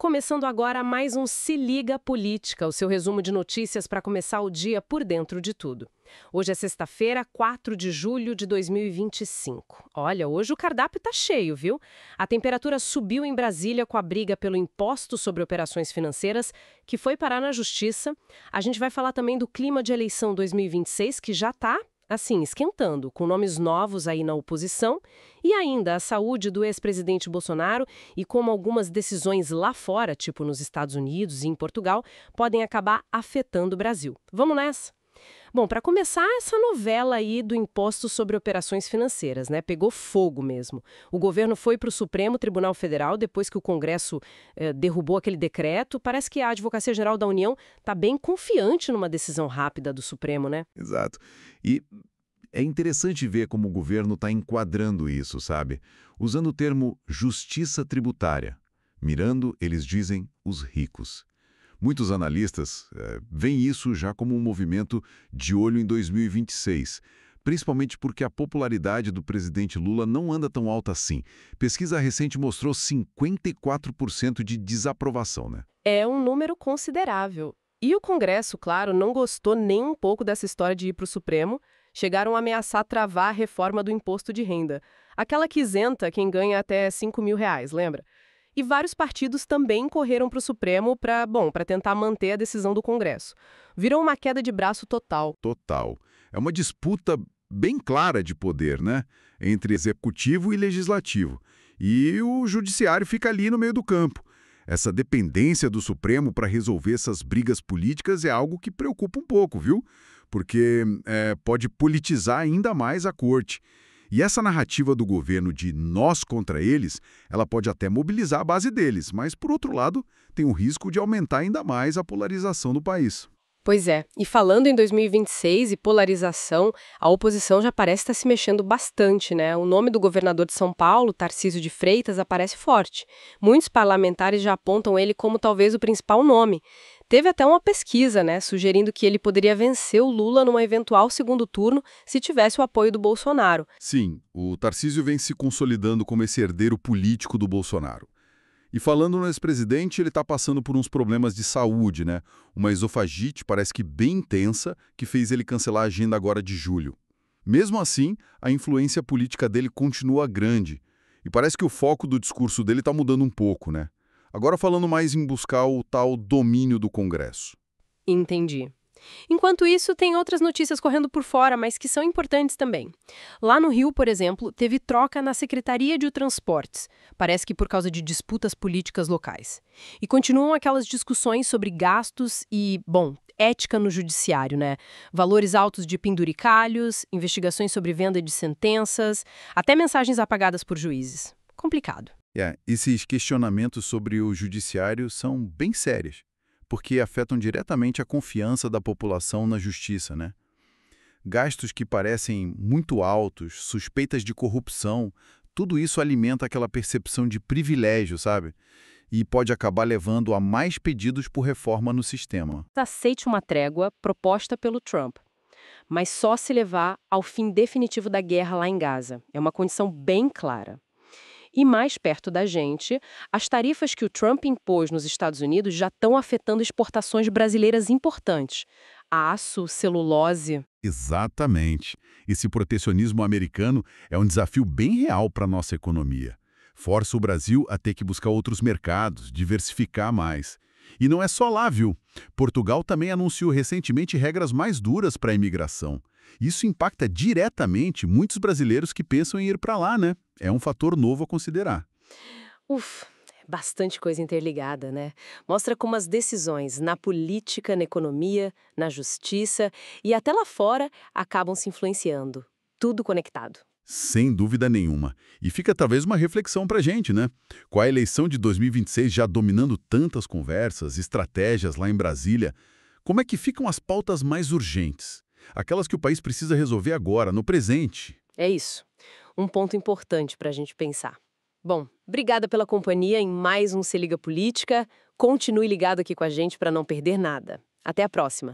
Começando agora mais um Se Liga Política, o seu resumo de notícias para começar o dia por dentro de tudo. Hoje é sexta-feira, 4 de julho de 2025. Olha, hoje o cardápio tá cheio, viu? A temperatura subiu em Brasília com a briga pelo imposto sobre operações financeiras, que foi parar na Justiça. A gente vai falar também do clima de eleição 2026, que já tá assim, esquentando, com nomes novos aí na oposição, e ainda a saúde do ex-presidente Bolsonaro e como algumas decisões lá fora, tipo nos Estados Unidos e em Portugal, podem acabar afetando o Brasil. Vamos nessa? Bom, para começar, essa novela aí do imposto sobre operações financeiras, né? Pegou fogo mesmo. O governo foi para o Supremo Tribunal Federal depois que o Congresso derrubou aquele decreto. Parece que a Advocacia Geral da União está bem confiante numa decisão rápida do Supremo, né? Exato. E é interessante ver como o governo está enquadrando isso, sabe? Usando o termo justiça tributária. Mirando, eles dizem, os ricos. Muitos analistas veem isso já como um movimento de olho em 2026, principalmente porque a popularidade do presidente Lula não anda tão alta assim. Pesquisa recente mostrou 54% de desaprovação, né? É um número considerável. E o Congresso, claro, não gostou nem um pouco dessa história de ir para o Supremo. Chegaram a ameaçar travar a reforma do imposto de renda. Aquela que isenta quem ganha até R$ 5.000, lembra? E vários partidos também correram para o Supremo para tentar manter a decisão do Congresso. Virou uma queda de braço total. Total. É uma disputa bem clara de poder, né? Entre executivo e legislativo. E o judiciário fica ali no meio do campo. Essa dependência do Supremo para resolver essas brigas políticas é algo que preocupa um pouco, viu? Porque pode politizar ainda mais a corte. E essa narrativa do governo de nós contra eles, ela pode até mobilizar a base deles, mas, por outro lado, tem o risco de aumentar ainda mais a polarização do país. Pois é, e falando em 2026 e polarização, a oposição já parece estar se mexendo bastante, né? O nome do governador de São Paulo, Tarcísio de Freitas, aparece forte. Muitos parlamentares já apontam ele como talvez o principal nome. Teve até uma pesquisa, né, sugerindo que ele poderia vencer o Lula num eventual segundo turno se tivesse o apoio do Bolsonaro. Sim, o Tarcísio vem se consolidando como esse herdeiro político do Bolsonaro. E falando no ex-presidente, ele está passando por uns problemas de saúde, né? Uma esofagite, parece que bem intensa, que fez ele cancelar a agenda agora de julho. Mesmo assim, a influência política dele continua grande. E parece que o foco do discurso dele está mudando um pouco, né? Agora falando mais em buscar o tal domínio do Congresso. Entendi. Enquanto isso, tem outras notícias correndo por fora, mas que são importantes também. Lá no Rio, por exemplo, teve troca na Secretaria de Transportes, parece que por causa de disputas políticas locais. E continuam aquelas discussões sobre gastos e, ética no judiciário, né? Valores altos de penduricalhos, investigações sobre venda de sentenças, até mensagens apagadas por juízes. Complicado. Esses questionamentos sobre o judiciário são bem sérios, porque afetam diretamente a confiança da população na justiça, né? Gastos que parecem muito altos, suspeitas de corrupção, tudo isso alimenta aquela percepção de privilégio, sabe? E pode acabar levando a mais pedidos por reforma no sistema. Aceite uma trégua proposta pelo Trump, mas só se levar ao fim definitivo da guerra lá em Gaza. É uma condição bem clara. E mais perto da gente, as tarifas que o Trump impôs nos Estados Unidos já estão afetando exportações brasileiras importantes. Aço, celulose. Exatamente. Esse protecionismo americano é um desafio bem real para a nossa economia. Força o Brasil a ter que buscar outros mercados, diversificar mais. E não é só lá, viu? Portugal também anunciou recentemente regras mais duras para a imigração. Isso impacta diretamente muitos brasileiros que pensam em ir para lá, né? É um fator novo a considerar. Bastante coisa interligada, né? Mostra como as decisões na política, na economia, na justiça e até lá fora acabam se influenciando. Tudo conectado. Sem dúvida nenhuma. E fica talvez uma reflexão para a gente, né? Com a eleição de 2026 já dominando tantas conversas, estratégias lá em Brasília, como é que ficam as pautas mais urgentes? Aquelas que o país precisa resolver agora, no presente. É isso. Um ponto importante para a gente pensar. Bom, obrigada pela companhia em mais um Se Liga Política. Continue ligado aqui com a gente para não perder nada. Até a próxima.